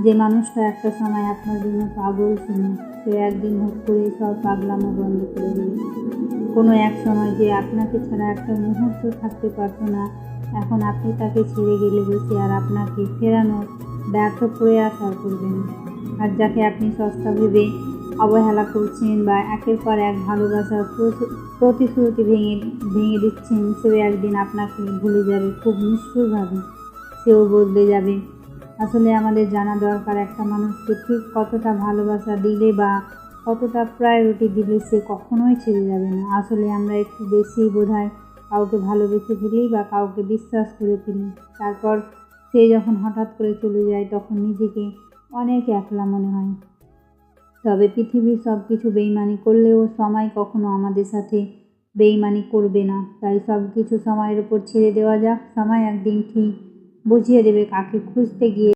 যে মানুষটা একটা সময় আপনার জন্য পাগল ছিল, সে একদিন হুট করে সব পাগলামো বন্ধ করে দিল। কোনো এক সময় যে আপনাকে ছাড়া একটা মুহূর্ত থাকতে পারতো না, এখন আপনি তাকে ছেড়ে গেলে বসে আর আপনাকে ফেরানোর ব্যর্থ প্রয়াস আর করবেন। আর যাকে আপনি সস্তা ভেবে অবহেলা করছেন বা একের পর এক ভালোবাসার প্রতিশ্রুতি ভেঙে দিচ্ছেন, সেও একদিন আপনাকে ভুলে যাবে খুব নিষ্ঠুরভাবে, সেও বদলে যাবে। আসলে আমাদের জানা দরকার একটা মানুষকে ঠিক কতটা ভালোবাসা দিলে বা কতটা প্রায়োরিটি দিলে সে কখনোই ছেড়ে যাবে না। আসলে আমরা একটু বেশিই বোধহয় কাউকে ভালোবেসে ফেলি বা কাউকে বিশ্বাস করে ফেলি, তারপর সে যখন হঠাৎ করে চলে যায় তখন নিজেকে অনেক একলা মনে হয়। তবে পৃথিবীর সব কিছু বেইমানি করলেও সময় কখনো আমাদের সাথে বেইমানি করবে না। তাই সব কিছু সময়ের উপর ছেড়ে দেওয়া যাক। সময় একদিন ঠিক বুঝিয়ে দেবে কাকে খুঁজতে গিয়ে